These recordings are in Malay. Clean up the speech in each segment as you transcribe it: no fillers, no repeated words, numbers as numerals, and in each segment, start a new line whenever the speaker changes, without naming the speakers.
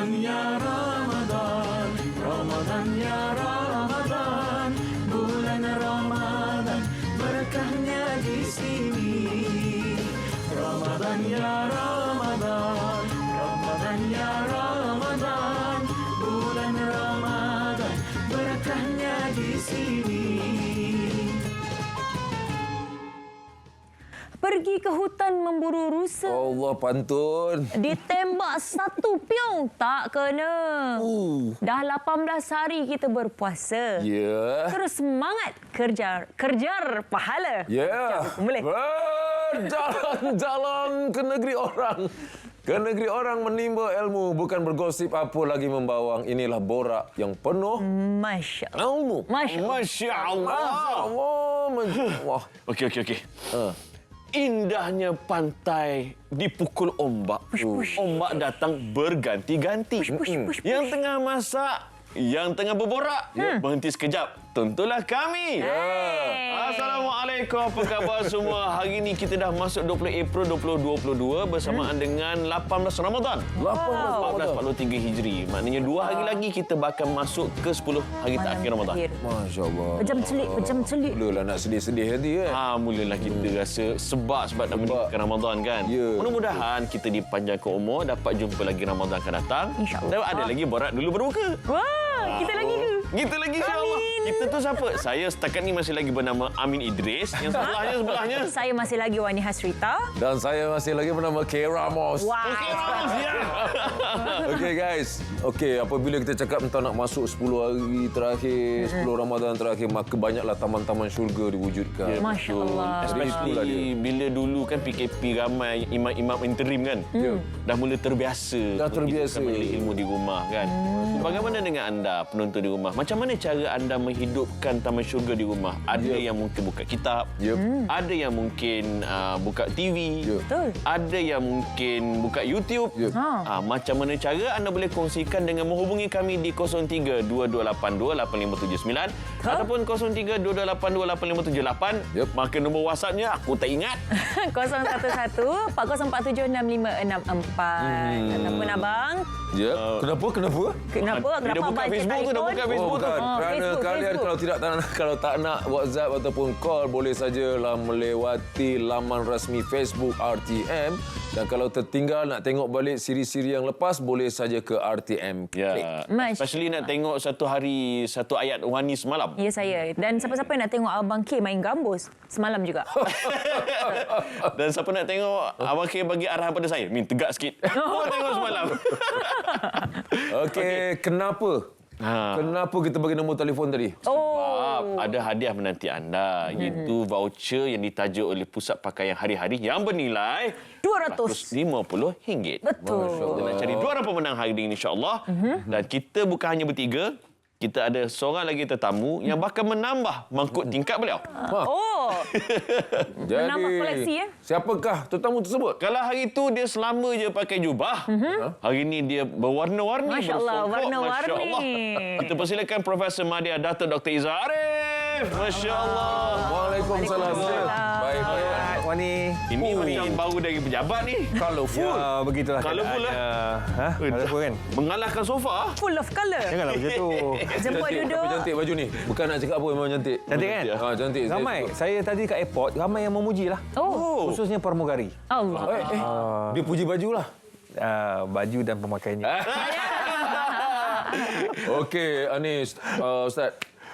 Ramadan ya Ramadan, Ramadan ya Ramadan, bulan Ramadan berkahnya di sini. Ramadan ya Ramadan, Ramadan ya Ramadan, bulan Ramadan berkahnya di sini.
Pergi ke hutan memburu rusa.
Allah pantun.
Ditembak satu piong tak kena. Dah 18 hari kita berpuasa.
Ya.
Terus semangat kerjar pahala.
Ya.
Boleh?
Berjalan-jalan ke negeri orang. Ke negeri orang menimba ilmu, bukan bergosip apa lagi membawang. Inilah borak yang penuh
Masya Allah.
ilmu.
Masya Allah.
Wah.
Okey. Indahnya pantai dipukul ombak. Ombak datang berganti-ganti. Yang tengah masak, yang tengah berborak, berhenti sekejap. Tentulah kami. Assalamualaikum, apa khabar semua? Hari ini kita dah masuk 20 April 2022 bersamaan dengan 18 Ramadan. 1443 Hijri. Maknanya 2 hari lagi kita bakal masuk ke 10 hari terakhir Ramadan.
Masya Allah.
Pejam celik.
Mulalah nak sedih-sedih nanti kan.
Mulalah kita rasa sebab nak meninggalkan Ramadan kan.
Ya.
Mudah-mudahan kita dipanjangkan umur, dapat jumpa lagi Ramadan akan datang.
InsyaAllah.
Dan ada lagi borak dulu berbuka.
Wah, kita lagi ke?
Kita lagi insya-Allah. Kita tu siapa? Saya setakat ni masih lagi bernama Amin Idris. Yang sebelahnya.
Saya masih lagi Wani Hasrita.
Dan saya masih lagi bernama K. Ramos.
Wow.
Okey, Ramos, ya.
Okey guys. Okey, apabila kita cakap tentang nak masuk 10 hari terakhir, 10 Ramadan terakhir, maka banyaklah taman-taman syurga diwujudkan.
Masya Allah.
Itulah
Especially
dia.
bila dulu kan PKP ramai imam-imam interim kan. Dah mula terbiasa.
Dah terbiasa.
menghidupkan majlis ilmu di rumah kan. Bagaimana dengan anda penonton di rumah? Macam mana cara anda menghidupkan taman syurga di rumah? Ada yang mungkin buka kitab. Ada yang mungkin buka TV.
Betul.
Ada yang mungkin buka YouTube. Macam mana cara anda boleh kongsikan dengan menghubungi kami di 03-2282-8579 ataupun 03-2282-8578. Maka nombor WhatsAppnya aku tak ingat.
011-401-564. Ataupun abang.
Ya. Kenapa?
Kenapa
Dia dah buka
baca
Facebook tu, dah
telefon?
buka Facebook tu.
Bukan. Kerana
Facebook,
kalian
Facebook.
kalau tak nak WhatsApp ataupun call, boleh sajalah melewati laman rasmi Facebook RTM. Dan kalau tertinggal nak tengok balik siri-siri yang lepas, boleh saja ke RTM Klik.
Ya.
Masya
Especially nak tengok satu hari satu ayat Wani semalam.
Ya, saya. Dan siapa-siapa yang nak tengok Abang K main gambus semalam juga.
Dan siapa nak tengok Abang K bagi arahan pada saya, Min tegak sikit. Oh, tengok semalam.
Okey, kenapa? Kenapa kita bagi nombor telefon tadi?
Sebab ada hadiah menanti anda, iaitu voucher yang ditaja oleh Pusat Pakaian Hari-Hari yang bernilai RM150.
Betul.
Kita nak cari 2 orang pemenang hari ini insya-Allah. Dan kita bukan hanya bertiga, kita ada seorang lagi tetamu yang bakal menambah mangkuk tingkap beliau.
Oh, menambah koleksi ya.
Siapakah tetamu tersebut?
Kalau hari itu dia selama je pakai jubah, hari ini dia berwarna-warni.
Masya Allah,
bersongkok,
warna-warni.
Masya Allah. Kita persilakan Profesor Madya Dato' Dr. Izzah Arif. Masya Allah.
Waalaikumsalam. Baik.
Wani.
Ini macam baru dari pejabat ni.
Colourful.
Ya, begitulah.
Colourful lah.
Colourful kan?
Mengalahkan sofa.
Full of colour.
Janganlah macam tu.
Jemput
Cantik,
duduk.
tapi cantik baju ni. Bukan nak cakap apa, memang cantik.
Cantik kan?
Cantik.
Ramai. Saya tadi kat airport, ramai yang memuji lah.
Oh,
Khususnya pramugari.
Allah.
Dia puji baju lah.
Baju dan pemakaiannya.
Okey, Anis. Ustaz.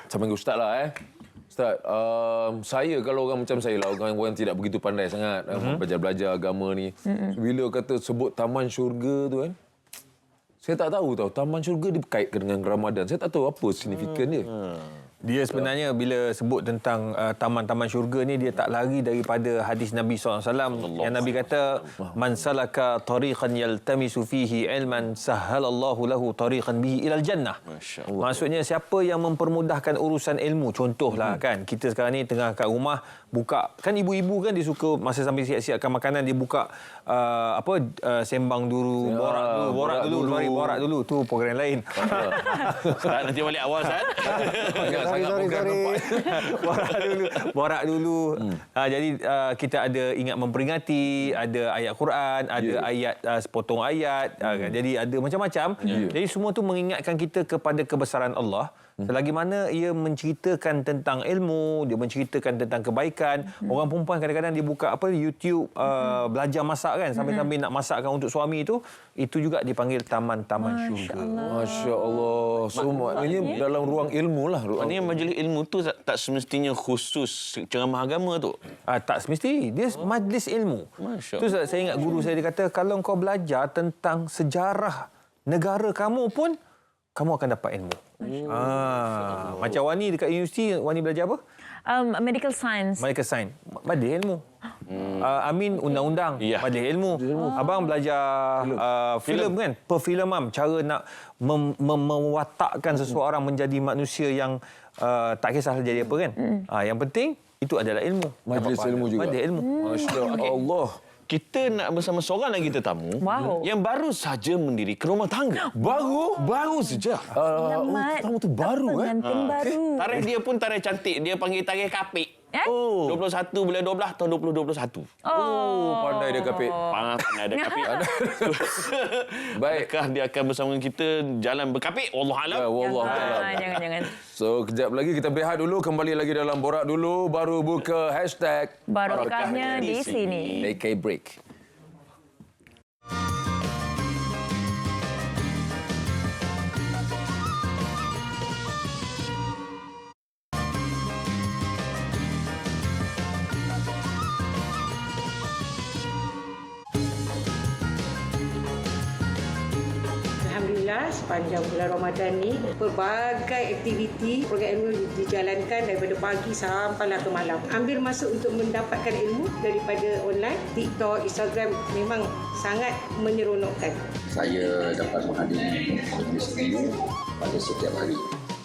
Saya panggil Ustaz lah Ustaz, saya kalau orang macam saya lah, orang tidak begitu pandai sangat belajar agama ni. Bila kata sebut taman syurga tu kan, saya tak tahu taman syurga dikaitkan dengan Ramadan. Saya tak tahu apa signifikan dia.
Dia sebenarnya bila sebut tentang taman-taman syurga ni, dia tak lari daripada hadis Nabi SAW yang Nabi kata, man salaka tariqan yaltamisu fihi ilman sahhalallahu lahu tariqan bihi ilal jannah. Maksudnya siapa yang mempermudahkan urusan ilmu, contohlah kan kita sekarang ni tengah kat rumah buka, kan ibu-ibu kan dia suka masa sambil siap-siapkan makanan dia buka sembang dulu, borak dulu tu program lain.
Ustaz, nanti balik awal, Ustaz.
Borak dulu. Jadi kita ada ingat memperingati, ada ayat Quran, ada ayat sepotong ayat. Kan? Jadi ada macam-macam. Jadi semua tu mengingatkan kita kepada kebesaran Allah. Selagi mana ia menceritakan tentang ilmu, dia menceritakan tentang kebaikan. Orang perempuan kadang-kadang dia buka YouTube, belajar masak kan, sambil-sambil nak masakkan untuk suami itu juga dipanggil taman-taman syurga.
Masya Allah. So, maknanya dalam ruang ilmu lah.
Maknanya majlis ilmu tu tak semestinya khusus ceramah agama tu.
Tak semesti. Dia majlis ilmu.
Masya
Tu saya ingat guru saya, dia kata, kalau kau belajar tentang sejarah negara kamu pun, kamu akan dapat ilmu. Macam Wani dekat universiti, Wani belajar apa?
Medical science.
Medical science. Badih ilmu. Amin undang-undang. Badih ilmu. Abang belajar filem kan? Perfilman. Cara nak mewatakkan seseorang menjadi manusia yang tak kisah jadi apa kan? Yang penting, itu adalah ilmu.
Majlis ilmu juga.
Badih ilmu.
Masya Allah.
Kita nak bersama seorang lagi tetamu yang baru saja mendirikan rumah tangga. Baru saja.
Selamat.
Tamu tu baru
pengantin baru.
Tarikh dia pun tarikh cantik. Dia panggil tarikh kapik. 21 bulan 12 tahun 2021.
Pandai dia kapit.
Pandai dia kapik.
Baik.
Adakah dia akan bersama kita jalan berkapik? Wallahualam.
Jangan.
So, kejap lagi kita berehat dulu. Kembali lagi dalam Borak Dulu. Baru buka hashtag.
Barokahnya di sini.
AK Break.
Alhamdulillah sepanjang bulan Ramadan ni pelbagai aktiviti program ilmu dijalankan daripada pagi sampailah ke malam. Ambil masa untuk mendapatkan ilmu daripada online, TikTok, Instagram memang sangat menyeronokkan.
Saya dapat menghadiri majlis ilmu pada setiap hari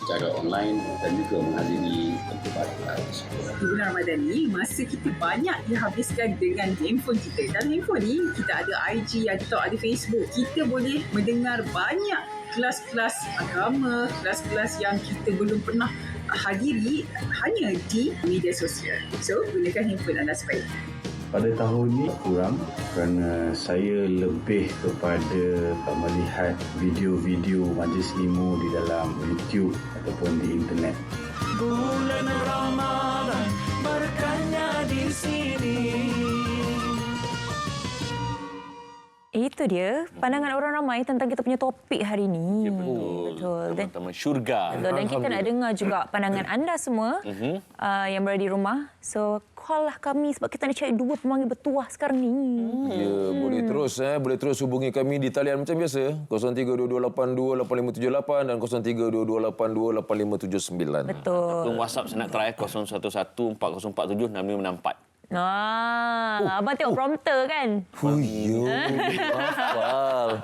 secara online dan juga menghadiri tempat tersebut.
Di bulan Ramadan ni, masa kita banyak dihabiskan dengan handphone kita. Dalam handphone ni, kita ada IG, ada TikTok, ada Facebook. Kita boleh mendengar banyak kelas-kelas agama, kelas-kelas yang kita belum pernah hadiri hanya di media sosial. So, gunakan handphone anda sebaiknya.
Pada tahun ini kurang kerana saya lebih kepada melihat video-video majlis ilmu di dalam YouTube ataupun di internet.
Bulan Ramadan, berkahnya di sini.
Itu dia pandangan orang ramai tentang kita punya topik hari ini. Betul. Dan
Taman syurga.
betul. Dan kita nak dengar juga pandangan anda semua yang berada di rumah. So, call lah kami sebab kita nak cari 2 pemanggil bertuah sekarang ni.
Ya, boleh terus hubungi kami di talian macam biasa 0322828578 dan 0322828579.
Betul.
Ataupun WhatsApp saya nak try 0114047664.
Abang tengok prompter kan?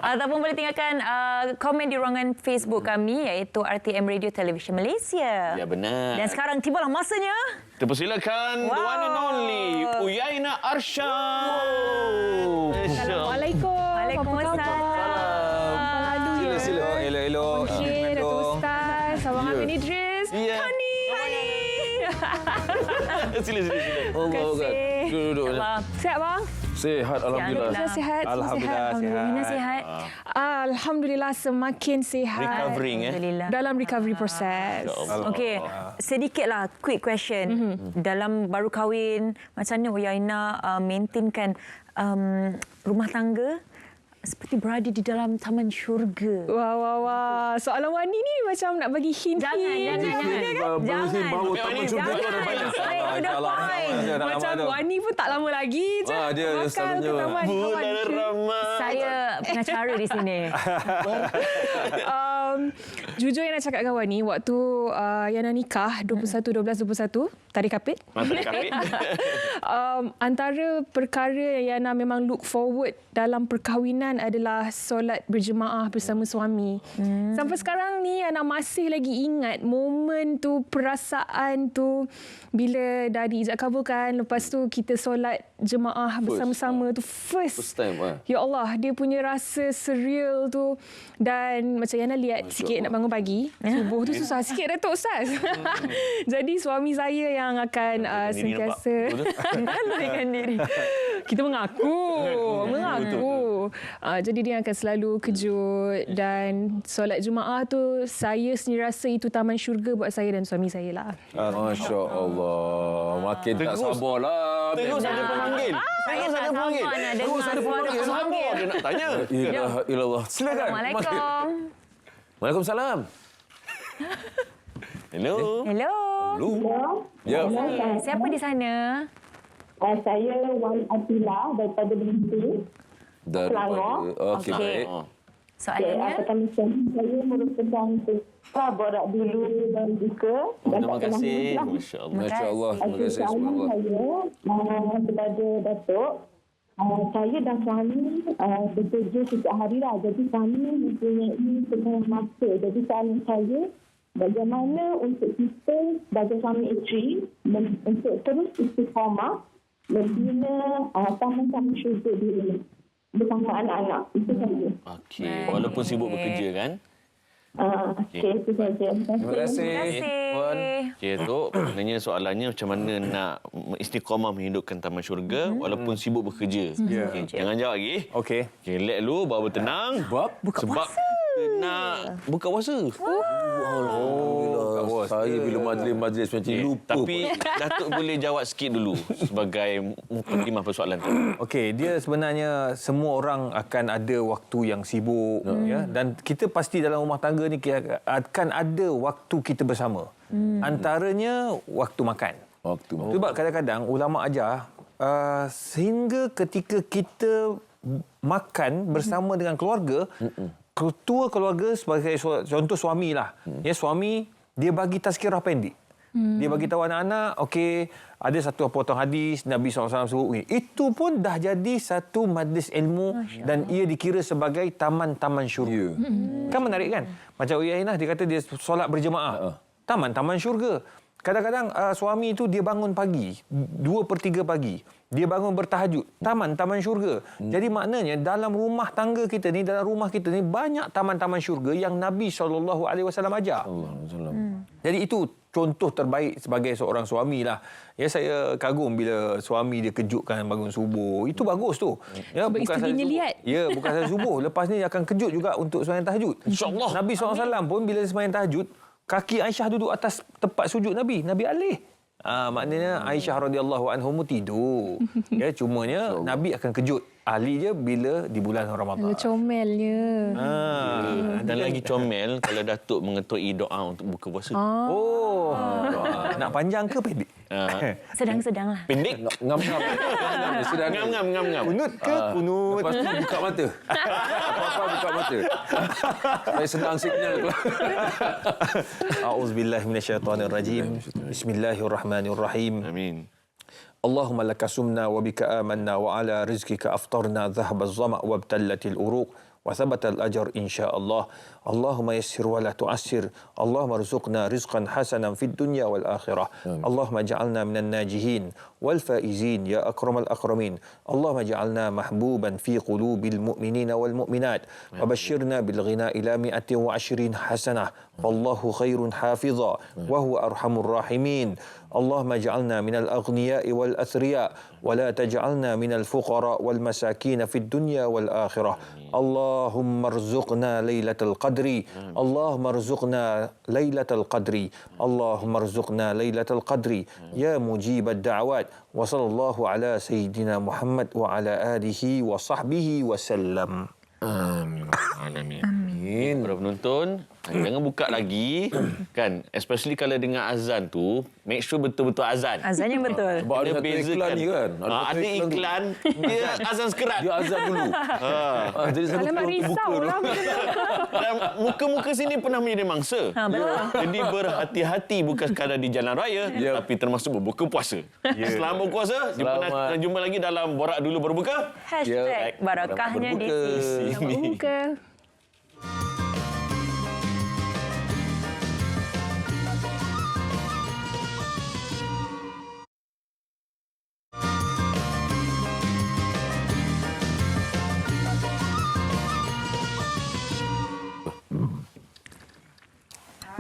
Ataupun boleh tinggalkan komen di ruangan Facebook kami iaitu RTM Radio Television Malaysia.
Ya, benar.
Dan sekarang tibalah masanya.
Terpersilakan the one and only Uyaina Arsyad.
Assalamualaikum.
Waalaikumsalam.
Sila. Elok-elok.
Okey, Datuk Ustaz. Abang Amin Idris. Hani.
Sila.
Allah Akbar. Duduk.
Sihat bang?
Sihat, alhamdulillah.
Saya sihat.
Alhamdulillah,
Alhamdulillah sihat.
Alhamdulillah semakin sihat.
Recovering
Alhamdulillah.
Dalam recovery proses.
Okey, sedikitlah quick question. Dalam baru kahwin, macam mana Uyaina maintainkan rumah tangga seperti berada di dalam taman syurga?
Wah. Soalan Wani ni macam nak bagi hint.
Jangan.
Bahawa taman syurga tu ada banyak.
Macam Wani pun tak lama lagi je.
Dia
bakal ke
selalunya
taman
Ramadan.
Saya pengacara di sini.
Jujur yang nak cakap dengan Wani, waktu Yana nikah 21/12/21, tarikh kapit. Antara perkara yang Yana memang look forward dalam perkahwinan kan adalah solat berjemaah bersama suami. Sampai sekarang ni anak masih lagi ingat momen tu, perasaan tu bila dah diijab kabulkan, lepas tu kita solat jemaah bersama-sama tu
First time.
Ya Allah, dia punya rasa surreal tu. Dan macam Yana lihat sikit nak bangun pagi, subuh tu susah sikit Datuk Ustaz. Jadi suami saya yang akan sentiasa melarikan diri. Kita mengaku. Jadi dia akan selalu kejut. Dan solat Jumaat tu saya sendiri rasa itu taman syurga buat saya dan suami saya lah.
Masya Allah. Makin tak sabar lah.
Terus ada pemanggil.
Saya tak sabar nak dengar suara pemanggil.
Dia nak tanya.
Ilallah. Silakan.
Assalamualaikum.
Waalaikumsalam.
Hello.
Hello.
Ya.
Siapa di sana?
Saya Wan Atila daripada Binti. Selangor.
Okey, baik.
Soalannya?
Saya merupakan borak dulu dan juga.
Terima kasih. Masya Allah.
Masya Allah. Terima kasih.
Soalan saya kepada Datuk. Saya dan suami bekerja setiap hari lah. Jadi kami mempunyai setengah masa. Jadi soalan saya, bagaimana untuk kita sebagai suami isteri untuk terus istiqamah membina taman-taman syurga diri bersama anak-anak. Itu saja.
Okey. Walaupun sibuk bekerja kan?
Okey, itu saja.
Terima kasih.
Okey, Tok. Sebenarnya soalannya macam mana nak istiqamah menghidupkan taman syurga walaupun sibuk bekerja. Okay, jangan jawab lagi.
Okey.
Okay, relax dulu, baru tenang. Sebab kita nak buka puasa.
Saya bila majlis-majlis macam ni lupa.
Tapi Datuk boleh jawab sikit dulu sebagai mukadimah persoalan tu.
Okey, dia sebenarnya semua orang akan ada waktu yang sibuk ya, dan kita pasti dalam rumah tangga ni akan ada waktu kita bersama. Antaranya waktu makan. Sebab kadang-kadang ulama ajar sehingga ketika kita makan bersama dengan keluarga, ketua keluarga sebagai contoh suami lah. Ya, suami dia bagi tazkirah pendek. Dia bagi tahu anak-anak, okey, ada satu potong hadis Nabi SAW sebut. Itu pun dah jadi satu majlis ilmu dan ia dikira sebagai taman-taman syurga. Kan menarik kan? Macam Uyainah dia kata dia solat berjemaah. Taman-taman syurga. Kadang-kadang suami itu dia bangun pagi, 2/3 pagi. Dia bangun bertahajud. Taman-taman syurga. Jadi maknanya dalam rumah tangga kita ni, dalam rumah kita ni banyak taman-taman syurga yang Nabi SAW ajar. Jadi itu contoh terbaik sebagai seorang suami lah. Ya, saya kagum bila suami dia kejutkan bangun subuh. Itu bagus tu. Ya,
sebab isterinya lihat.
Ya, bukan saja subuh. Lepas ni dia akan kejut juga untuk sembahyang tahajud.
InsyaAllah.
Nabi SAW pun bila sembahyang tahajud, kaki Aisyah duduk atas tempat sujud Nabi. Nabi alih. Maknanya Aisyah radhiyallahu anha tidur. Ya, cumanya Nabi akan kejut. Ahli je bila di bulan Ramadan.
Comelnya.
Dan lagi comel kalau Datuk mengetui doa untuk buka puasa.
Nak panjang ke pendek?
Sedang-sedang lah.
Pendek?
Ngam-ngam.
Ngam-ngam.
Kunut ke? Kunut.
Lepas tu buka mata. Apa-apa buka mata. Saya sedang signal.
A'udzubillahi minasyaitonirrajim. Bismillahirrahmanirrahim.
Amin.
اللهم لك سمنا وبك آمنا وعلى رزقك أفطرنا ذهب الظمأ وابتلت الأروق وثبت الأجر إن شاء الله اللهم يسر ولا تعسر اللهم ارزقنا رزقا حسنا في الدنيا والآخرة اللهم اجعلنا من الناجحين والفائزين يا أكرم الأكرمين اللهم اجعلنا محبوبا في قلوب المؤمنين والمؤمنات وبشرنا بالغناء إلى 120 حسنة فالله خير حافظا وهو أرحم الراحمين اللهم اجعلنا من الأغنياء والأثرياء ولا تجعلنا من الفقراء والمساكين في الدنيا والآخرة اللهم ارزقنا ليلة القدر اللهم ارزقنا ليلة القدر اللهم ارزقنا ليلة القدر يا مجيب الدعوات وصلى الله على سيدنا محمد وعلى آله وصحبه وسلم
Amin.
Amin.
Para penonton, jangan buka lagi kan, especially kalau dengar azan tu, make sure betul-betul azan.
Azan yang betul.
Sebab ada satu iklan ni kan.
Ada iklan, dia azan sekerat.
Dia azan dulu. Jadi saya
Alamak, risau lah.
Dan muka-muka sini pernah menjadi mangsa.
Betul.
Jadi berhati-hati bukan sekadar di jalan raya, tapi termasuk berbuka puasa. Selamat berpuasa.
Selamat.
Jumpa lagi dalam Borak Dulu Berbuka.
Hashtag barakahnya di sini.
Buka.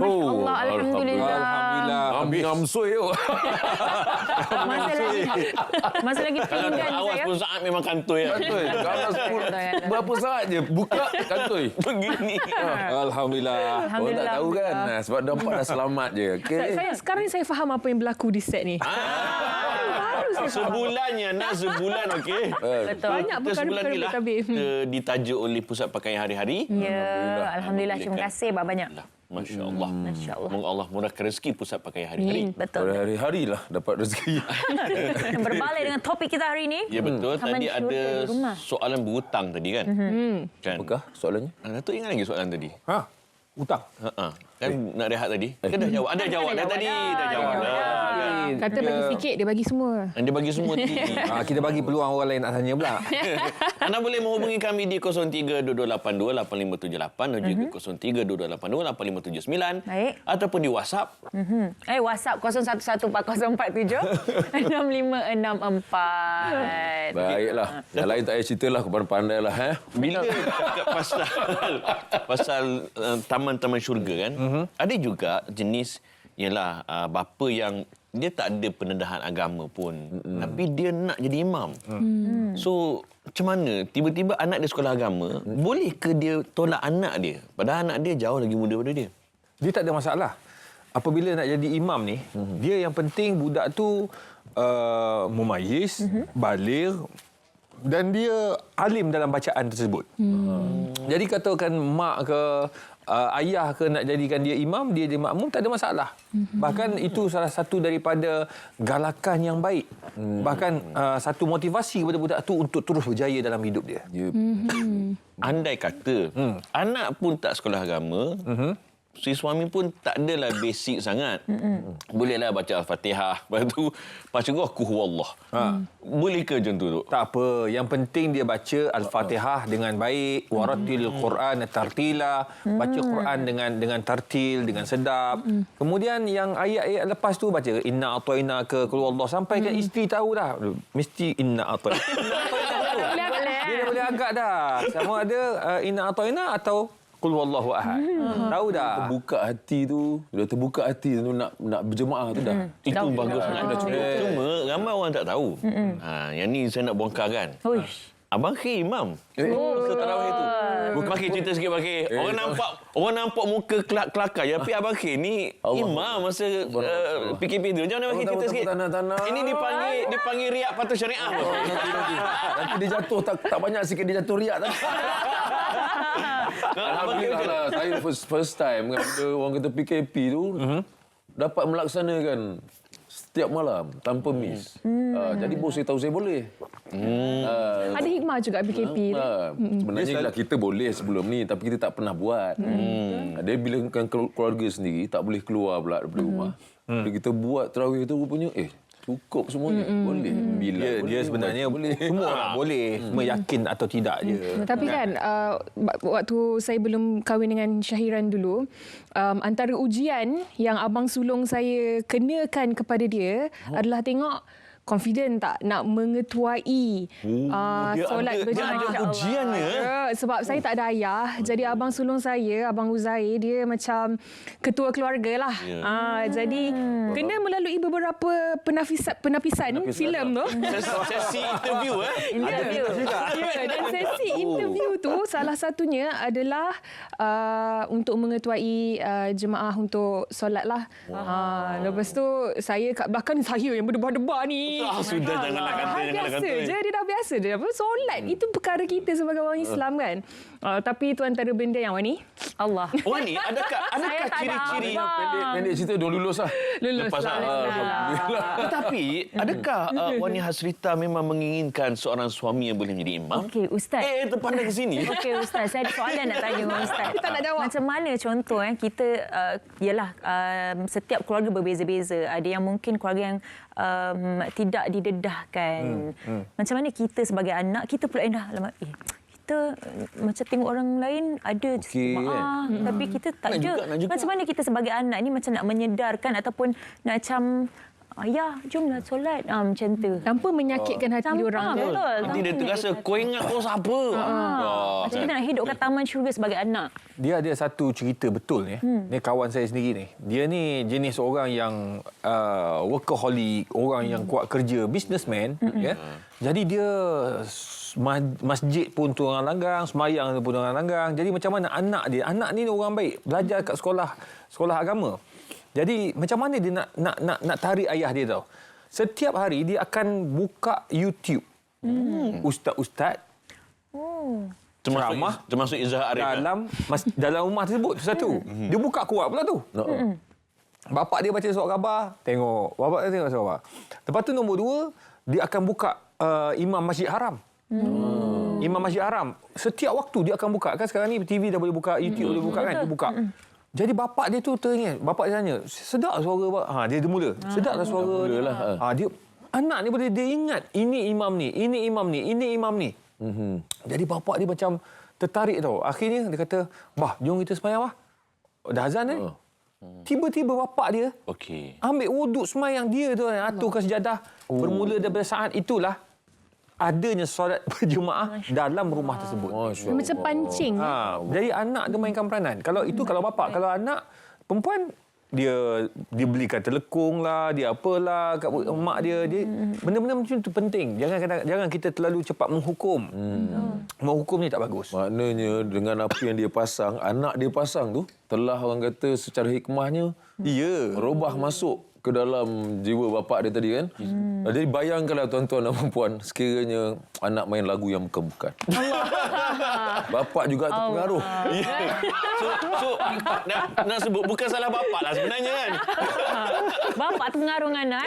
Allah, alhamdulillah.
Ngamsui tu.
Masa lagi
Kalau
pinggan
awal
saya.
10 saat memang kantoi.
Kantoi. Kalau 10 berapa saat je buka kantoi.
Begini.
Alhamdulillah.
Orang tak tahu kan. Sebab nampak dah selamat je. Okey.
Sekarang ni saya faham apa yang berlaku di set ni.
Sebulannya nak sebulan okey.
Betul.
Banyak
Kita sebulan ni lah
tabir.
kita ditajuk oleh Pusat Pakaian Hari-Hari.
Ya, alhamdulillah. Terima kasih banyak.
Masya Allah.
Masya Allah.
Semoga Allah murahkan rezeki Pusat Pakaian Hari-hari.
Betul.
Pada hari-hari lah dapat rezeki.
Berbalik dengan topik kita hari ini.
Ya betul.
Taman
Tadi
syurga
ada
di rumah.
soalan berhutang tadi kan? Kan?
Apakah soalannya?
Datuk ingat lagi soalan tadi?
Hutang.
Kan nak rehat tadi? Kan dah jawab. Ada jawab dah tadi. Dah jawab dah.
Kata bagi sikit, dia bagi semua.
Dia bagi semua tadi.
Kita bagi peluang orang lain nak tanya pula.
Anda boleh menghubungi kami di 0322828578 dan juga 0322828579
Baik.
ataupun di WhatsApp.
WhatsApp 0114047654.
Baiklah. Yang lain tak payah ceritalah. Kau pandai lah.
Bila cakap pasal taman-taman syurga kan, ada juga jenis ialah bapa yang dia tak ada pendedahan agama pun, tapi dia nak jadi imam. So macam mana tiba-tiba anak dia sekolah agama, boleh ke dia tolak anak dia padahal anak dia jauh lagi muda daripada dia?
Dia tak ada masalah. Apabila nak jadi imam ni, dia yang penting budak tu mumayyiz, baligh dan dia alim dalam bacaan tersebut. Jadi katakan mak ke ayah ke nak jadikan dia imam, dia makmum, tak ada masalah. Bahkan itu salah satu daripada galakan yang baik. Bahkan satu motivasi kepada budak tu untuk terus berjaya dalam hidup dia.
Andai kata anak pun tak sekolah agama, si suami pun tak adalah basic sangat. Bolehlah baca Al-Fatihah. Lepas tu baca qul huwallah. Boleh ke macam tu, Dok?
Tak apa. Yang penting dia baca Al-Fatihah dengan baik. Waratil Quran tartila. Baca Quran dengan tartil, dengan sedap. Kemudian yang ayat-ayat lepas tu baca inna atoina ke qul huwallah. Sampai kan isteri tahu dah. Mesti inna atoina. Dia dah boleh agak dah. Sama ada inna atoina atau Qul wallahu ahad. Tahu dah.
Terbuka hati tu, dah terbuka hati tu nak berjemaah tu dah.
Itu bagus sangat dah cukup. Cuma ramai orang tak tahu. Yang ni saya nak bongkar kan. Abang Khir imam. Masa tarawih tu. Bakir cerita sikit Bakir. Orang nampak muka kelakar je, tapi Abang Khir ni imam masa PKP tu. Macam mana Bakir cerita sikit? Ini dipanggil riak patuh syariah.
Nanti dia jatuh tak banyak sikit dia jatuh riak tak. Alhamdulillah lah. Saya first time kan bila orang kata PKP tu dapat melaksanakan setiap malam tanpa miss. Jadi bos saya tahu saya boleh.
Ada hikmah juga PKP tu.
Sebenarnya kita boleh sebelum ni tapi kita tak pernah buat. Dia bila kan keluarga sendiri tak boleh keluar pula daripada rumah. Bila kita buat tarawih tu rupanya cukup semuanya. Boleh. Bila
dia sebenarnya boleh. Semua orang boleh. Cuma yakin atau tidak je.
Tapi kan waktu saya belum kahwin dengan Syahiran dulu, antara ujian yang abang sulung saya kenakan kepada dia adalah tengok confident tak nak mengetuai solat berjemaah.
Dia ada ujiannya.
Sebab saya tak ada ayah. Jadi abang sulung saya, Abang Uzair, dia macam ketua keluarga lah. Jadi kena melalui beberapa penapisan filem tu.
Sesi interview
Interview. Dan sesi interview tu salah satunya adalah untuk mengetuai jemaah untuk solat lah. Lepas tu saya kat belakang, saya yang berdebar-debar ni.
Sudah, janganlah kata. Janganlah
Biasa
kata.
je, dia dah biasa je. Solat itu perkara kita sebagai orang Islam kan. Tapi itu antara benda yang Wani,
Allah.
Wani, adakah
Saya tak ada
ciri-ciri
abang.
Pendek cerita dah lulus lah.
lulus
Lepas
lah.
Tetapi adakah Wani Hasrita memang menginginkan seorang suami yang boleh menjadi imam?
Okey, Ustaz.
Terpandang ke sini.
Okey Ustaz, saya ada soalan nak tanya Ustaz.
Kita tak nak jawab.
Macam mana contoh kita setiap keluarga berbeza-beza. Ada yang mungkin keluarga yang tidak didedahkan. Macam mana kita sebagai anak kita pula kita macam tengok orang lain ada jemaah tapi kita tak
Nak
ada.
juga.
Macam mana kita sebagai anak ni macam nak menyedarkan ataupun nak macam ayah jomlah solat macam tu.
Tanpa menyakitkan hati diorang.
Betul.
Nanti dia terasa, kau ingat kau siapa?
Macam kita nak hidupkan taman syurga sebagai anak.
Dia ada satu cerita betul ni. Ni kawan saya sendiri ni. Dia ni jenis orang yang workaholic, orang yang kuat kerja, businessman, ya. Jadi dia masjid pun turun langgang, semayang pun turun langgang. Jadi macam mana anak ni orang baik, belajar kat sekolah agama. Jadi macam mana dia nak tarik ayah dia tahu. Setiap hari dia akan buka YouTube. Ustaz-ustaz
Termasuk Izzah Arif.
dalam rumah tersebut satu. Dia buka kuat pula tu. Bapak dia baca surat khabar, tengok. Bapak dia tengok surat khabar. Lepas tu nombor 2, dia akan buka Imam Masjid Haram. Imam Masjid Haram. Setiap waktu dia akan buka. Kan sekarang ni TV dah boleh buka, YouTube boleh buka kan. Dia buka. Jadi bapak dia tu teringat. Bapak dia tanya, sedap suara Pak? Dia mula. Sedaplah suara.
Mulalah.
Dia anak ni dia ingat ini imam ni, ini imam ni, ini imam ni. Jadi bapak dia macam tertarik tau. Akhirnya dia kata, "Bah, jom kita sembahyang bah. Dah azan ni." Tiba-tiba bapak dia ambil wuduk sembahyang dia tu, aturkan sejadah. Bermula daripada saat itulah adanya solat berjemaah dalam rumah tersebut.
Macam pancing.
Jadi anak dia mainkan peranan. Kalau itu kalau bapa, kalau anak perempuan dia belikan telekung lah, dia apalah kat mak dia. Benda-benda macam itu penting. Jangan kita terlalu cepat menghukum. Menghukum ni tak bagus.
Maknanya dengan apa yang dia pasang, anak dia pasang tu telah orang kata secara hikmahnya merubah masuk ke dalam jiwa bapak dia tadi kan. Jadi bayangkanlah tuan-tuan dan puan, sekiranya anak main lagu yang bukan-bukan. Bapak juga terpengaruh.
So nak sebut bukan salah bapak lah sebenarnya kan.
Bapak terpengaruh dengan anak.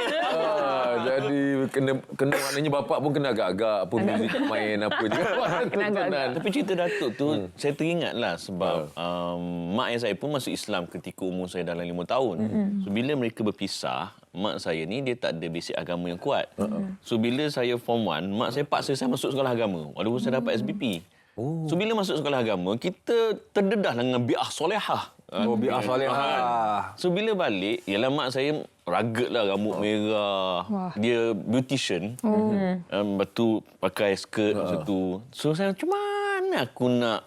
Jadi kena maknanya bapak pun kena agak-agak pun muzik main apa je.
Kena agak-agak.
Tapi cerita Datuk tu saya teringatlah sebab mak ayah saya pun masuk Islam ketika umur saya dalam 5 tahun. So bila mereka berpisah, mak saya ni dia tak ada basic agama yang kuat. So bila saya form 1, mak saya paksa saya masuk sekolah agama walaupun saya dapat SBP. So bila masuk sekolah agama, kita terdedah dengan bi'ah solehah.
Bi'ah solehah.
So bila balik, ialah mak saya rugged lah, rambut merah. Dia beautician. Lepas tu pakai skirt macam tu. So saya macam mana aku nak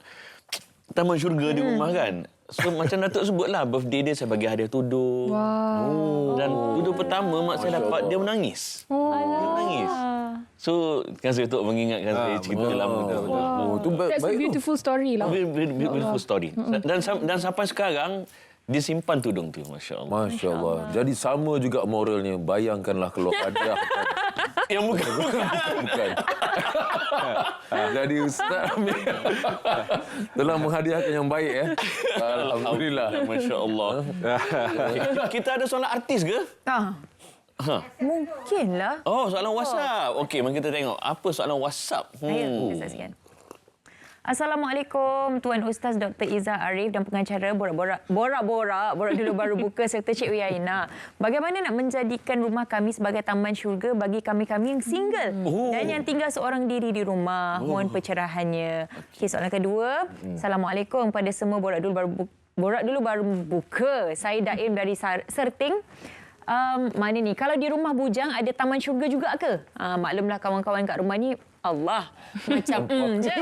taman syurga di rumah kan? So macam Datuk sebutlah, birthday dia saya bagi hadiah tudung. Dan tudung pertama mak saya dapat, dia menangis. Dia menangis. So kan saya Datuk mengingatkan saya cerita lama tu.
That's a beautiful story lah.
Beautiful story. Dan sampai sekarang dia simpan tudung tu, Masya Allah.
Masya Allah. Jadi sama juga moralnya. Bayangkanlah kalau hadiah
yang bukan.
Jadi Ustaz Amir telah menghadiahkan yang baik. Alhamdulillah.
Masya Allah. Kita ada soalan artis ke?
Mungkinlah.
Oh, soalan WhatsApp. Okey, mari kita tengok. Apa soalan WhatsApp?
Ayo, kita saksikan. Assalamualaikum Tuan Ustaz Dr. Izzah Arif dan pengacara borak dulu baru buka serta Cik Wiyaina. Bagaimana nak menjadikan rumah kami sebagai taman syurga bagi kami-kami yang single dan yang tinggal seorang diri di rumah? Mohon pencerahannya. Okey, soalan kedua. Assalamualaikum pada semua borak dulu baru buka. Saya Daim dari Serting. Mana ni? Kalau di rumah bujang ada taman syurga juga ke? Maklumlah kawan-kawan kat rumah ni Allah macam je.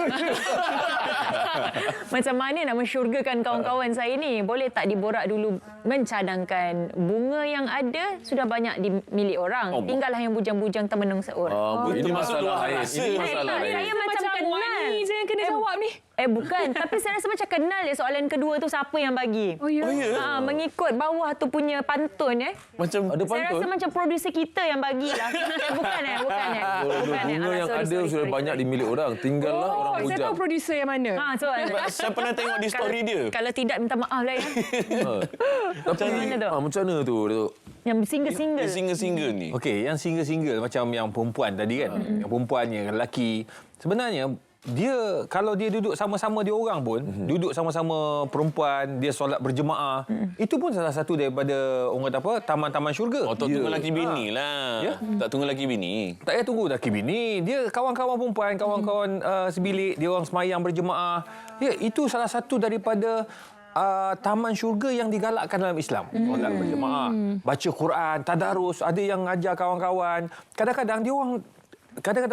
Macam mana nak mensyurgakan kawan-kawan saya ni? Boleh tak diborak dulu mencadangkan bunga yang ada sudah banyak dimiliki orang. Tinggallah yang bujang-bujang termenung seorang.
Ini masalah lain. Ini masalah lain.
Saya macam kenal.
Wani je yang kena jawab ni.
Bukan. Tapi saya rasa macam kenal ya soalan kedua tu siapa yang bagi.
Oh, ya?
Mengikut bawah tu punya pantun
Macam
Ada
Saya rasa
pantun.
macam producer kita yang bagilah. Bukan.
Bunga yang ada sudah banyak dimiliki orang. Tinggallah orang
Saya
bujang.
tahu producer yang mana.
So,
saya pernah tengok di story dia.
kalau tidak minta maaf lah ya.
Tapi
mana tu?
macam mana tu, Datuk?
Yang single-single.
Single-single ni.
Okey, yang single-single macam yang perempuan tadi kan. Yang perempuan, yang lelaki. Sebenarnya dia kalau dia duduk sama-sama dia orang pun, duduk sama-sama perempuan, dia solat berjemaah, itu pun salah satu daripada orang kata apa, taman-taman syurga.
Oh, tak tunggu laki bini lah.
Ya?
Tak tunggu laki bini.
Tak payah tunggu laki bini. Dia kawan-kawan perempuan, kawan-kawan sebilik, dia orang semayang berjemaah. Ya, itu salah satu daripada taman syurga yang digalakkan dalam Islam. Solat berjemaah, baca Quran, tadarus, ada yang ajar kawan-kawan. Kadang-kadang dia orang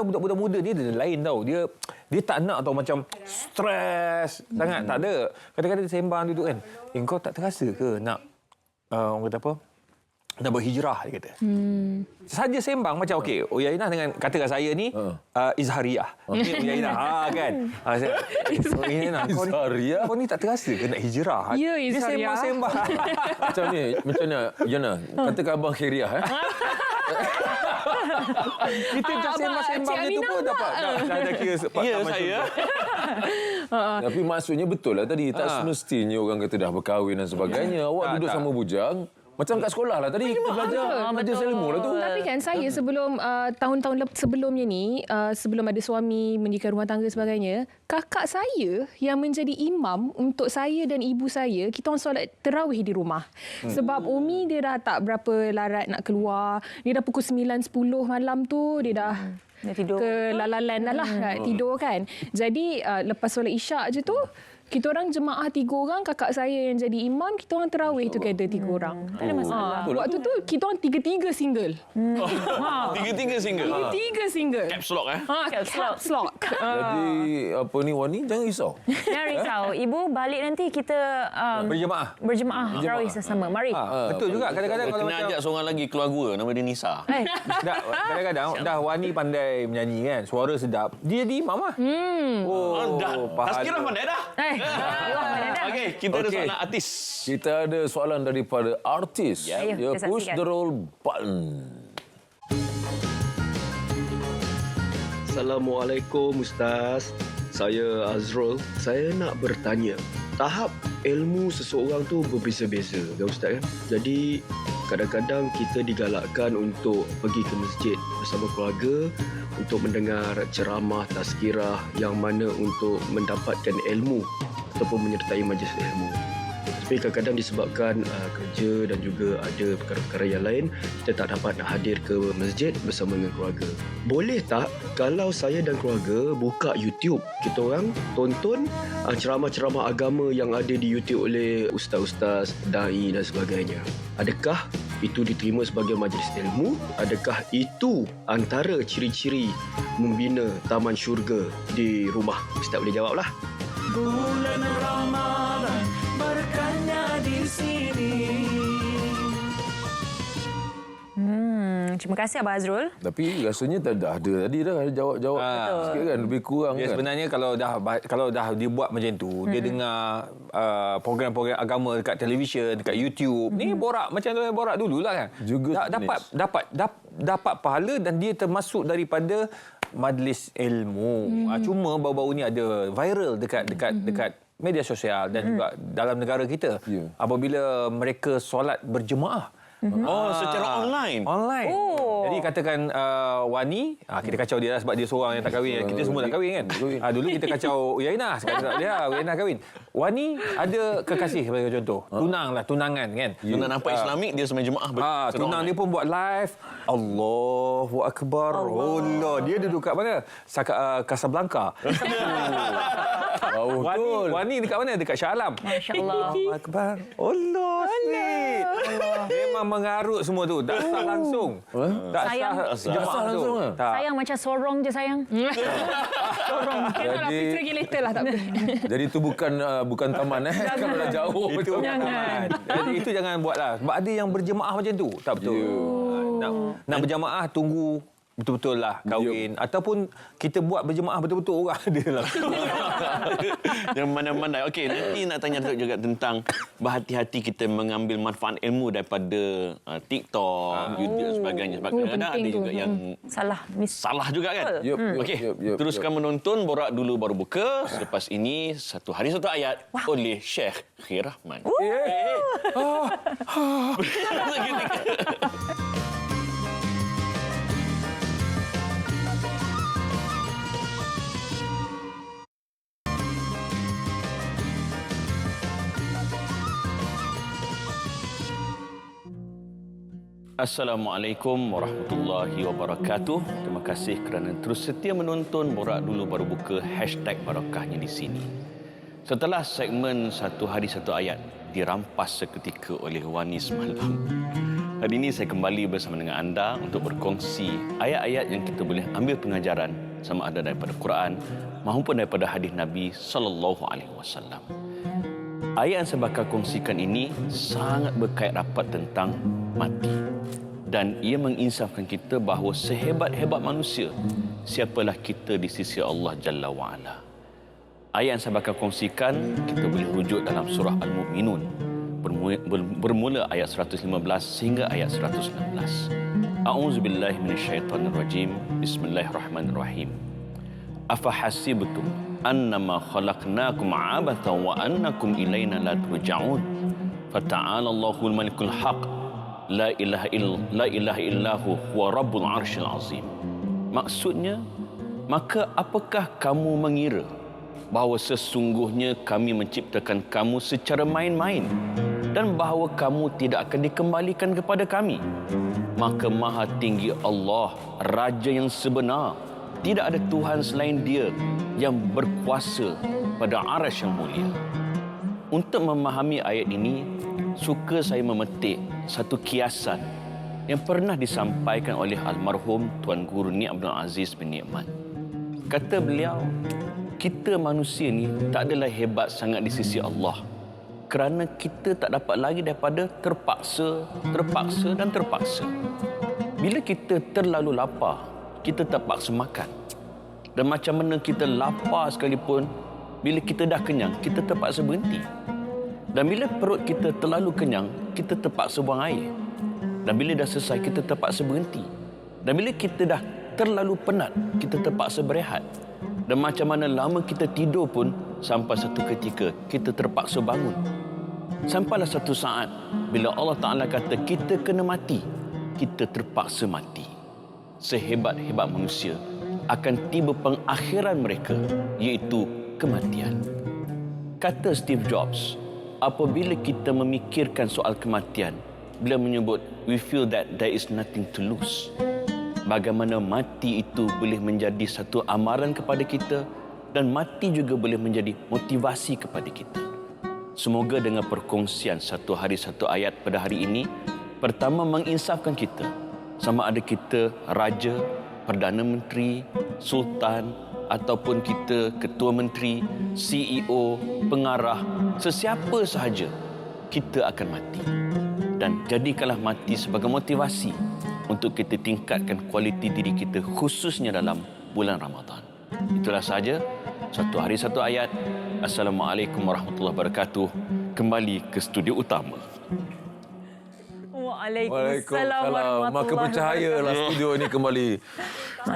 budak-budak muda ni dia lain tau. Dia tak nak tau macam stres sangat, tak ada. Kadang-kadang dia sembang duduk kan. Kau tak terasa ke nak orang kata apa? Nak berhijrah, dia kata. Saja sembang macam okey, Uyainah dengan katakan saya ni Izhariyah. Ni Uyainah kan. Uyainah, kau ni tak terasa ke nak hijrah?
Ya,
Dia
Izhariyah.
sembang-sembang.
Macam ni, macam mana? Yana, katakan abang Khairiah.
Kita just sembang-sembang je tu pun dapat dah kira
Ya, saya.
Tapi maksudnya betul lah tadi. Tak semestinya orang kata dah berkahwin dan sebagainya. Awak duduk sama bujang. Macam kat sekolah lah tadi. Kita belajar ilmu lah tu.
Tapi kan saya sebelum tahun-tahun sebelumnya ni, sebelum ada suami, mendirikan rumah tangga sebagainya, kakak saya yang menjadi imam untuk saya dan ibu saya, kita orang solat terawih di rumah. Sebab Umi dia dah tak berapa larat nak keluar. Dia dah pukul 9-10 malam tu, dia dah
tidur.
kelalalan dah lah nak tidur kan. Jadi lepas solat isyak je tu, kita orang jemaah 3 orang, kakak saya yang jadi imam, kita orang terawih together 3 orang.
Tak ada masalah.
Waktu tu kita orang 3-3 single.
Tiga-tiga single.
3 single.
Caps lock
Caps lock.
Jadi apa ni Wani, jangan risau.
Jangan risau. Ibu balik nanti kita berjemaah tarawih sesama. Mari.
Betul juga. Kadang-kadang kalau
Kena
macam
ajak seorang lagi keluar gua, nama dia Nisa.
kadang-kadang dah Wani pandai menyanyi kan, suara sedap, dia di imam lah.
Dah tazkirah pandai dah. Okey, kita ada soalan artis.
Kita ada soalan daripada artis.
Ayo,
Dia
kita
push
saksikan.
the roll button.
Assalamualaikum Ustaz. Saya Azrul. Saya nak bertanya, tahap ilmu seseorang tu berbeza-beza kan Ustaz kan? Jadi kadang-kadang kita digalakkan untuk pergi ke masjid bersama keluarga untuk mendengar ceramah tazkirah yang mana untuk mendapatkan ilmu ataupun menyertai majlis ilmu. Tapi kadang-kadang disebabkan kerja dan juga ada perkara-perkara yang lain, kita tak dapat nak hadir ke masjid bersama dengan keluarga. Boleh tak kalau saya dan keluarga buka YouTube, kita orang tonton ceramah-ceramah agama yang ada di YouTube oleh ustaz-ustaz, dai dan sebagainya? Adakah itu diterima sebagai majlis ilmu? Adakah itu antara ciri-ciri membina taman syurga di rumah? Ustaz boleh jawablah.
Bulan Ramadan berkahnya di sini.
Terima kasih Abang Azrul.
Tapi rasanya dah ada tadi dah jawab-jawab sikit kan, lebih kurang
Dia
kan.
sebenarnya kalau dah dia buat macam tu, dia dengar program-program agama dekat televisyen, dekat YouTube, ni borak macam tu, borak dululah kan.
Juga
dapat pahala dan dia termasuk daripada majlis ilmu. Cuma baru-baru ni ada viral dekat media sosial dan juga dalam negara kita. Apabila mereka solat berjemaah.
Secara online.
Jadi katakan Wani, kita kacau dia lah sebab dia seorang yang tak kahwin. Kita semua tak kahwin kan. Dulu kita kacau Uyainah, sekarang dia Uyainah kahwin. Wani ada kekasih sebagai contoh. Tunangan kan.
Tunang nampak Islamik, dia sembang jemaah.
Tunang dia pun buat live. Allahu Akbar. Allah. Dia duduk kat mana? Casablanca. Wani dekat mana? Dekat Shah Alam.
Masya Allah.
Allahu Akbar. Allah. Sweet. Memang mengarut semua tu. Tak sah langsung. Tak sah langsung.
Sayang macam sorong je sayang. Sorong.
Kena picture lagi later lah, tak apa.
Jadi itu bukan taman kalau dah jauh.
Itu jangan. Jadi itu jangan buatlah. Sebab ada yang berjemaah macam tu. Tak betul. Nak berjemaah tunggu betul-betul lah kahwin ataupun kita buat berjemaah betul-betul orang ada lah.
Yang mana-mana. Okey, nanti nak tanya Datuk juga tentang berhati-hati kita mengambil manfaat ilmu daripada TikTok, YouTube dan sebagainya. Sebab kadang-kadang ada juga yang salah juga kan? Okey, teruskan menonton Borak Dulu Baru Buka. Selepas ini, Satu Hari Satu Ayat oleh Sheikh Khir Rahman. Assalamualaikum warahmatullahi wabarakatuh. Terima kasih kerana terus setia menonton Borak Dulu Baru Buka #Barakahnya di sini. Setelah segmen Satu Hari Satu Ayat dirampas seketika oleh Wani semalam, hari ini saya kembali bersama dengan anda untuk berkongsi ayat-ayat yang kita boleh ambil pengajaran sama ada daripada Quran maupun daripada hadis Nabi SAW. Ayat yang saya bakal kongsikan ini sangat berkait rapat tentang mati. Dan ia menginsafkan kita bahawa sehebat-hebat manusia, siapalah kita di sisi Allah Jalla wa'ala. Ayat yang saya bakal kongsikan, kita boleh rujuk dalam surah Al-Mu'minun. Bermula ayat 115 hingga ayat 116. A'udzubillahi minasyaitonirrajim. Bismillahirrahmanirrahim. Afahasibtum annama khalaqnakum 'abathan wa annakum ilaina la turja'un. Fata'ala Allahul Malikul Haq. La ilaha illahu huwa rabbul arsyil azim. Maksudnya, maka apakah kamu mengira bahawa sesungguhnya kami menciptakan kamu secara main-main dan bahawa kamu tidak akan dikembalikan kepada kami? Maka Maha Tinggi Allah, Raja yang sebenar, tidak ada Tuhan selain Dia yang berkuasa pada arasy yang mulia. Untuk memahami ayat ini, suka saya memetik satu kiasan yang pernah disampaikan oleh almarhum Tuan Guru Ni Abdul Aziz bin Ni'man. Kata beliau, kita manusia ni tak adalah hebat sangat di sisi Allah kerana kita tak dapat lagi daripada terpaksa. Bila kita terlalu lapar, kita terpaksa makan. Dan macam mana kita lapar sekalipun, bila kita dah kenyang, kita terpaksa berhenti. Dan bila perut kita terlalu kenyang, kita terpaksa buang air. Dan bila dah selesai, kita terpaksa berhenti. Dan bila kita dah terlalu penat, kita terpaksa berehat. Dan macam mana lama kita tidur pun, sampai satu ketika kita terpaksa bangun. Sampailah satu saat, bila Allah Ta'ala kata kita kena mati, kita terpaksa mati. Sehebat-hebat manusia, akan tiba pengakhiran mereka, iaitu kematian. Kata Steve Jobs, apabila kita memikirkan soal kematian, beliau menyebut, we feel that there is nothing to lose. Bagaimana mati itu boleh menjadi satu amaran kepada kita dan mati juga boleh menjadi motivasi kepada kita. Semoga dengan perkongsian Satu Hari Satu Ayat pada hari ini, pertama menginsafkan kita, sama ada kita raja, Perdana Menteri, Sultan, ataupun kita ketua menteri, CEO, pengarah, sesiapa sahaja, kita akan mati. Dan jadikanlah mati sebagai motivasi untuk kita tingkatkan kualiti diri kita, khususnya dalam bulan Ramadan. Itulah sahaja Satu Hari Satu Ayat. Assalamualaikum warahmatullahi wabarakatuh. Kembali ke studio utama.
Waalaikumsalam.
Maka bercahayalah studio ini kembali.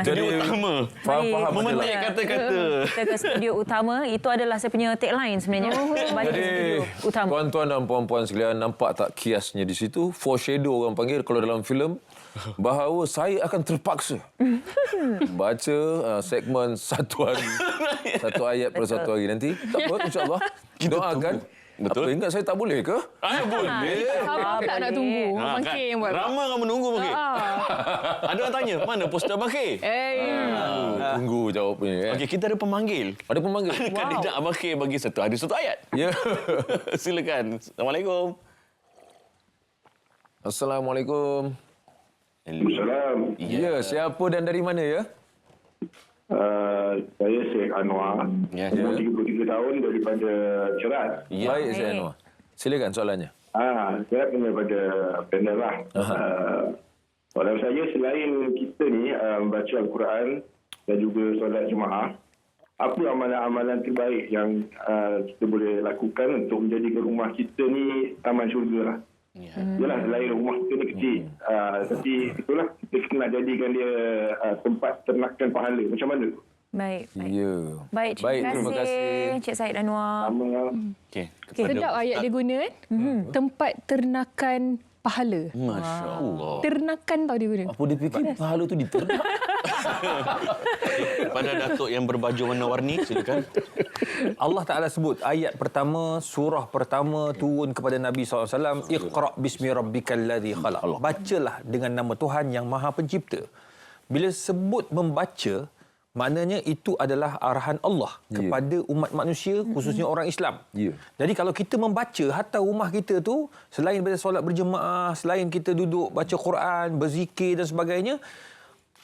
Jadi utama.
Faham
memetik kata-kata.
Kita ke studio utama, itu adalah saya punya tagline sebenarnya. Kembali ke studio utama.
Tuan-tuan dan puan-puan sekalian, nampak tak kiasnya di situ? Foreshadow orang panggil kalau dalam filem, bahawa saya akan terpaksa baca segmen Satu Hari Satu Ayat pada satu hari nanti. Tak apa, insyaAllah. Doakan.
Betul.
Apa, ingat saya tak boleh ke?
Boleh.
Sama tak nak tunggu. Abang K yang buat.
Ramai orang menunggu, Abang K. Ada orang tanya, mana poster Abang K?
Tunggu jawabnya.
Okey, kita ada pemanggil.
Ada pemanggil?
Kandidat Abang K bagi Satu Hari Satu Ayat.
Ya.
Silakan. Assalamualaikum.
Assalamualaikum.
Assalamualaikum.
Ya, siapa dan dari mana ya?
Saya Syekh Anwar. Umur 33 tahun daripada Ceras.
Baik, Syekh Anwar. Silakan soalannya.
Saya daripada panel lah.
Soalan saya, selain kita ni baca Al-Quran dan juga solat jemaah, apa amalan-amalan terbaik yang kita boleh lakukan untuk menjadikan rumah kita ni taman syurga lah. Yalah, selain rumah kita ni kecil, tapi itulah kita nak jadikan dia tempat ternakan pahala. Macam mana?
Baik.
Ya.
Baik, terima kasih Encik Syed Anwar.
Okey.
Sedap ayat dia guna kan? Tempat ternakan pahala.
Masya Allah.
Ternakan tau dia guna.
Apa dia fikir pahala tu diternak?
Pada Datuk yang berbaju warna-warni, silakan.
Allah Ta'ala sebut ayat pertama, surah pertama turun kepada Nabi SAW. Iqra' bismi rabbikal ladzi khalaq. Bacalah dengan nama Tuhan yang Maha Pencipta. Bila sebut membaca, maknanya itu adalah arahan Allah kepada umat manusia, khususnya orang Islam. Jadi kalau kita membaca, hatta rumah kita tu, selain daripada solat berjemaah, selain kita duduk baca Quran, berzikir dan sebagainya,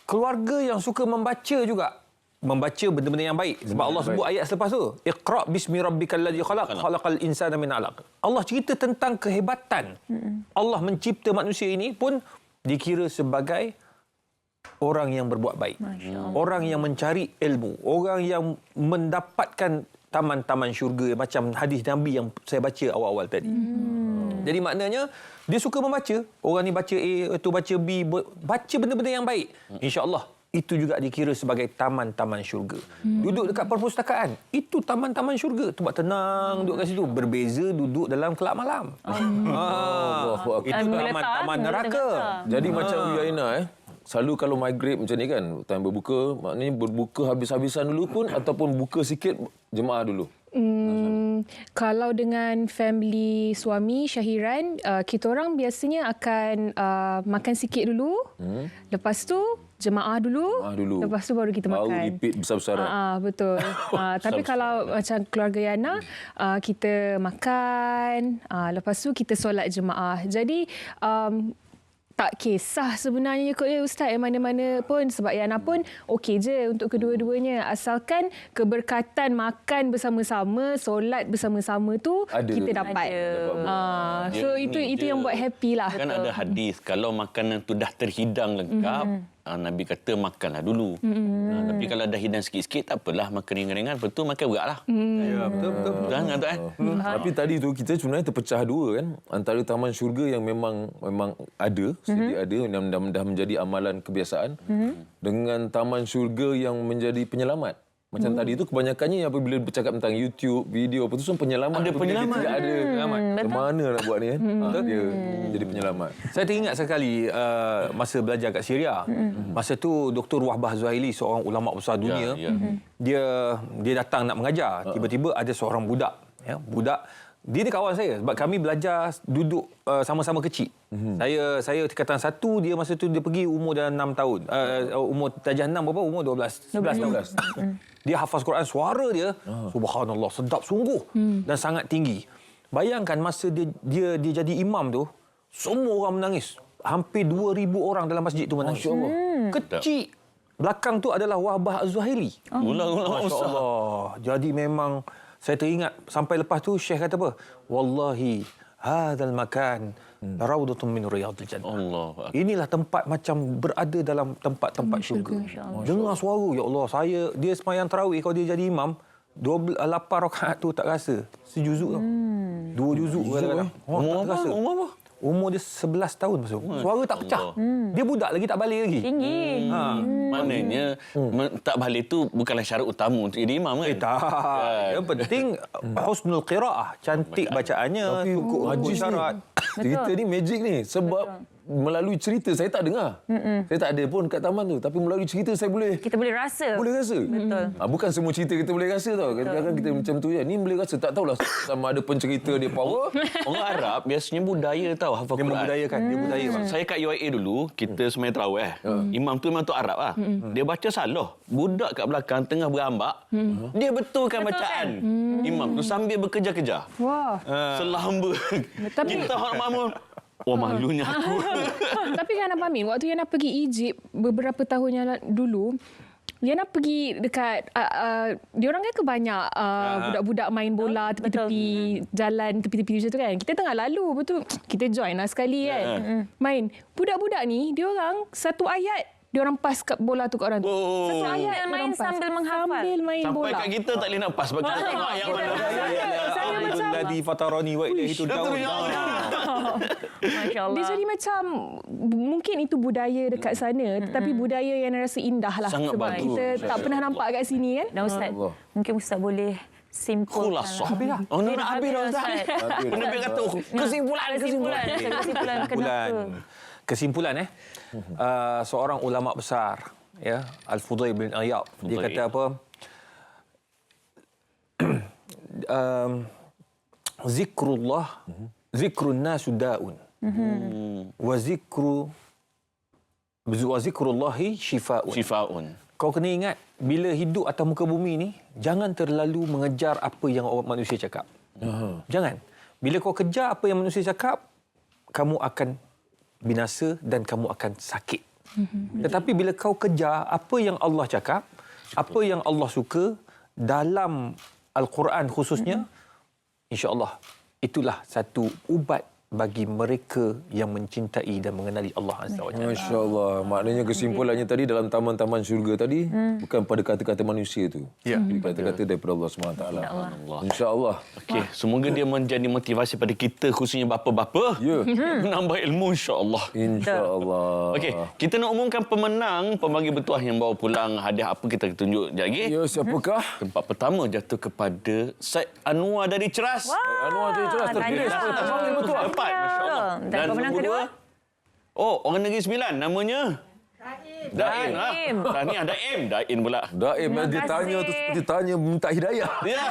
keluarga yang suka membaca juga membaca benda-benda yang baik. Sebab Allah sebut ayat selepas tu, Iqra' bismi rabbikal ladzi khalaq, khalaqal insana min 'alaq. Allah cerita tentang kehebatan Allah mencipta manusia ini pun dikira sebagai orang yang berbuat baik. Orang yang mencari ilmu, orang yang mendapatkan taman-taman syurga macam hadis Nabi yang saya baca awal-awal tadi. Jadi maknanya dia suka membaca. Orang ni baca A, tu baca B, baca benda-benda yang baik. Insya-Allah itu juga dikira sebagai taman-taman syurga. Duduk dekat perpustakaan, itu taman-taman syurga. Tempat tenang, duduk kat situ. Berbeza duduk dalam kelab malam. Itu taman-taman neraka.
Jadi macam Yaina selalu kalau maghrib macam ni kan, time berbuka, maknanya berbuka habis-habisan dulu pun ataupun buka sikit jemaah dulu.
Kalau dengan family suami Syahiran, kita orang biasanya akan makan sikit dulu. Lepas tu jemaah dulu. Lepas tu baru kita makan.
Baru repeat besar-besaran.
Betul. Tapi kalau macam keluarga Yana, kita makan, lepas tu kita solat jemaah. Jadi tak kisah sebenarnya kot Ustaz yang mana-mana pun, sebab Yana pun okey je untuk kedua-duanya, asalkan keberkatan makan bersama-sama, solat bersama-sama tu kita dapat. So itu yang buat happy lah.
Kan ada hadis kalau makanan tu dah terhidang lengkap, Nabi kata makanlah dulu. Tapi kalau dah hidang sikit-sikit tak apalah, makan ringan-ringan, lepas tu makan beratlah.
Ya, betul.
Tapi tadi tu kita sebenarnya terpecah dua kan, antara taman syurga yang memang ada, sedia ada, yang dah menjadi amalan kebiasaan, dengan taman syurga yang menjadi penyelamat. Macam tadi tu kebanyakannya apabila bercakap tentang YouTube, video apa tu semua penyelamat.
Ada penyelamat.
Tidak ada penyelamat. Mana nak buat ni kan? Dia jadi penyelamat.
Saya teringat sekali masa belajar kat Syria. Masa tu Dr. Wahbah Zuhaili, seorang ulama besar dunia, dia datang nak mengajar. Tiba-tiba ada seorang budak. Dia ni kawan saya sebab kami belajar duduk sama-sama kecil. Saya tingkatan 1, dia masa tu dia pergi umur dah 6 tahun. Umur darjah 6 berapa? Umur 11 tahun. Dia hafaz Quran, suara dia subhanallah sedap sungguh dan sangat tinggi. Bayangkan masa dia jadi imam tu, semua orang menangis. Hampir 2,000 orang dalam masjid tu menangis. Kecil. Belakang tu adalah Wahbah Az-Zuhaili. Masya-Allah. Jadi memang saya teringat sampai lepas tu Syekh kata apa? Wallahi hadzal makan raudatun min riyadil jannah. Inilah tempat macam berada dalam tempat-tempat syurga. Dengar suara, ya Allah, dia sembahyang tarawih, kalau dia jadi imam 8 rakaat tu tak rasa sejuzuk tau. 2 juzuk kadang-kadang. Umur apa? Umur dia 11 tahun masa tu. Suara tak pecah. Dia budak lagi, tak balik lagi.
Tinggi.
Maknanya tak balik tu bukanlah syarat utama untuk jadi imam kan?
Tak. Yang penting husnul qiraah, cantik bacaannya, cukup syarat.
Cerita ni magic ni sebab melalui cerita saya tak dengar. Saya tak ada pun kat taman tu, tapi melalui cerita kita boleh rasa.
Betul.
Bukan semua cerita kita boleh rasa tau. Kadang-kadang kita macam tu je. Ni boleh rasa, tak tahulah sama ada pencerita dia power.
Orang Arab biasanya budaya tau hafal Quran.
Dia membudayakan, dia budaya.
Saya kat UIA dulu, kita sembahyang tarawih. Imam tu memang tu Arab lah. Dia baca salah. Budak kat belakang tengah berambak, dia betulkan bacaan imam tu sambil bekerja-kerja.
Wah.
Selamba. Kita orang makmum, malunya aku.
Tapi kan Abang Amin, waktu yang nak pergi Egypt beberapa tahun yang dulu, Liana pergi dekat diorang kan banyak budak-budak main bola tepi-tepi jalan, tepi-tepi macam tu kan. Kita tengah lalu, betul kita join lah sekali kan. Main. Budak-budak ni diorang satu ayat diorang pas bola tu kat orang tu. Satu ayat
main sambil menghafal.
Sambil main
Sampai
bola.
kat kita tak boleh nak pas sebab kita tengok ayat mana.
Saya macam
Ladi fatarani wa ilaihi turja'un.
Masya-Allah.
Dia jadi macam mungkin itu budaya dekat sana, tetapi budaya yang rasa indah lah.
Sangat
sebab
bagus.
kita tak pernah nampak kat sini kan.
Dan Ustaz, mungkin Ustaz boleh simpulkan.
Habis dah. Oh, nak habis dah Ustaz. Nabi kata kesimpulan.
Kesimpulan seorang ulama besar ya, Al-Fudail bin Iyad, dia kata apa? Zikrullah zikrun nasu daun. Wa zikrullahi shifaun. Kau kena ingat, bila hidup atas muka bumi ni, jangan terlalu mengejar apa yang orang manusia cakap. Jangan. Bila kau kejar apa yang manusia cakap, kamu akan binasa dan kamu akan sakit. Tetapi bila kau kejar apa yang Allah cakap, apa yang Allah suka dalam Al-Quran khususnya, insya-Allah itulah satu ubat bagi mereka yang mencintai dan mengenali Allah Azza wa Jalla.
Masya-Allah. Maknanya kesimpulannya tadi dalam taman-taman syurga tadi bukan pada kata-kata manusia tu.
Ya.
Kata-kata daripada Allah SWT. Insya-Allah.
Okey, semoga dia menjadi motivasi pada kita khususnya bapa-bapa.
Ya.
Menambah ilmu insya-Allah.
Insya-Allah.
Okey, kita nak umumkan pemenang pembagi bertuah yang bawa pulang hadiah apa kita tunjuk sekejap lagi.
Ya, siapakah?
Tempat pertama jatuh kepada Syed Anwar dari Ceras.
Anwar dari Ceras terpilih sebagai pembagi bertuah.
Tepat, masya-Allah.
Dan pemenang kedua?
Orang Negeri Sembilan namanya Daim. Tahniah Daim. Daim pula.
Daim dia tanya tu seperti tanya minta hidayah.
Ya.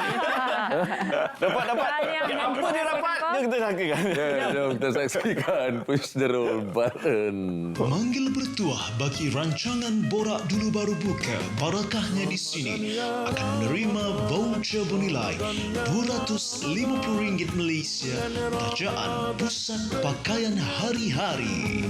Dapat. Apa dia dapat? Jom kita saksikan.
Jom kita saksikan. Push the roll button.
Pemanggil bertuah bagi rancangan Borak Dulu Baru Buka, barakahnya di sini akan menerima voucher bernilai RM250 Malaysia kerajaan Pusat Pakaian Hari-Hari.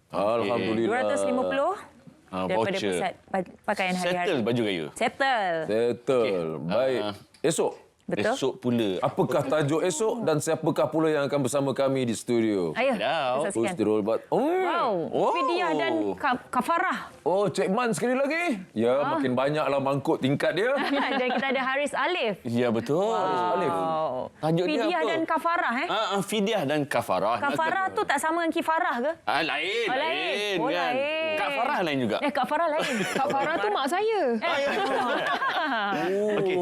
Alhamdulillah.
250 daripada
voucher.
Pusat Pakaian Hari-Hari.
Settle baju gaya.
Settle.
Baik. Esok.
Betul.
Esok pula.
Apakah tajuk esok dan siapakah pula yang akan bersama kami di studio?
Ayo, kita
Push
saksikan.
the roll button.
Wow. Fidyah dan kafarah.
Oh, Cik Man sekali lagi. Ya, makin banyaklah mangkuk tingkat dia.
Dan kita ada Haris Alif.
Ya, betul.
Alif.
Tajuk dia
Fidyah
apa?
dan kafarah.
Fidyah dan kafarah.
Kafarah tu tak sama dengan kifarah ke?
Lain.
Oh,
Kan?
lain.
Kak Farah lain juga.
Kak Farah lain.
Kak Farah tu mak saya.
Okey.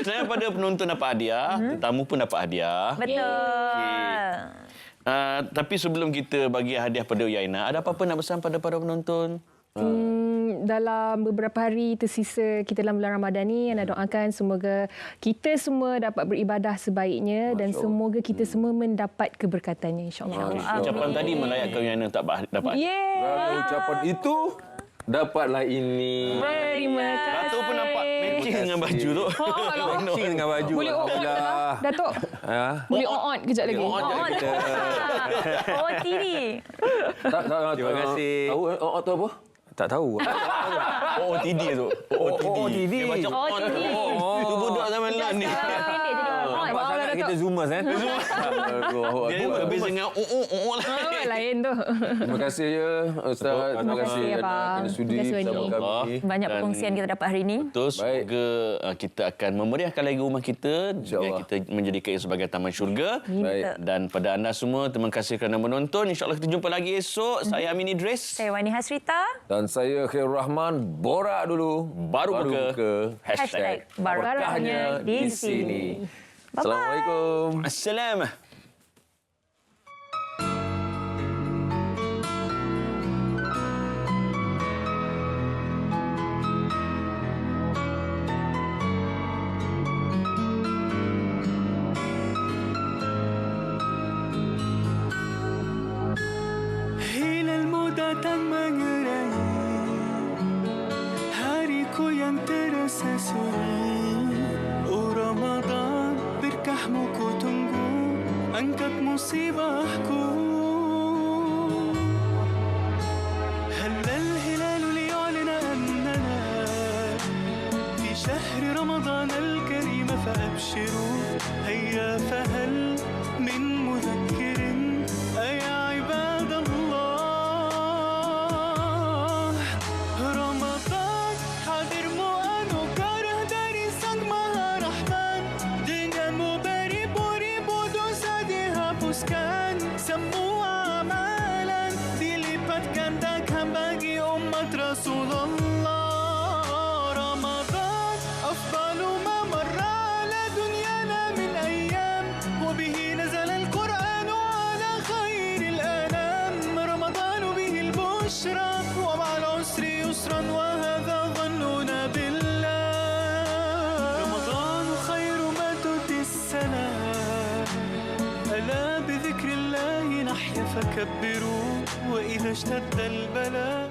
Selain pada penonton dapat hadiah, tetamu pun dapat hadiah.
Betul.
Tapi sebelum kita bagi hadiah pada Yaina, ada apa-apa nak pesan pada para penonton?
Dalam beberapa hari tersisa kita dalam bulan Ramadan ni, Ana doakan semoga kita semua dapat beribadah sebaiknya dan semoga kita semua mendapat keberkatannya insya-Allah.
Ucapan tadi melayakkan Yaina tak dapat.
Yeah.
Ucapan itu dapatlah ini.
Terima kasih.
Datuk pun nampak matching dengan baju tu.
Matching dengan baju.
Boleh on lah, Datuk. Boleh on kejap lagi.
Oh, TV.
Terima kasih.
Tahu tu apa?
Tak tahu.
OOTD tu.
OOTD.
Dia macam on. Itu budak zaman lan ni.
Nampak sangat kita zoomers
Dia berbeza dengan
Lain tu.
Terima kasih ya Ustaz. Terima kasih kerana sudi bersama kami.
Banyak perkongsian kita dapat hari ini.
Betul. Semoga kita akan memeriahkan lagi rumah kita dengan kita menjadikan ia sebagai taman syurga.
Baik.
Dan pada anda semua, terima kasih kerana menonton. InsyaAllah kita jumpa lagi esok. Saya Amin Idris.
Saya Wani Hasrita.
Dan saya Khairul Rahman. Borak dulu.
Baru buka.
Hashtag barakahnya di sini. Bye-bye.
Assalamualaikum.
Assalamualaikum.
Hilalmu datang mengerai hariku yang terasa sunyi. Oh Ramadan, berkahmu ku tunggu, angkat musibahku. Halal hilal اليوم شهر رمضان الكريم فأبشروا هيا فهل من مذكر أيا عباد الله Ramadan hadirmu anugerah dari Sang Maha Rahman denganmu beribu-ribu dosa dihapuskan semua amalan dilipat gandakan bagi umat Rasulullah Ramadan afdalu ma marra ala dunyana min ayyam wa bihi nazala al-Quran ala khairil anam Ramadan bihi al-bushra wa ma'al usri yusran wa hadha dhannuna billah Ramadan khairu ma tuti as-salam ألا بذكر الله نحيا فكبروا وإذا اشتد البلاء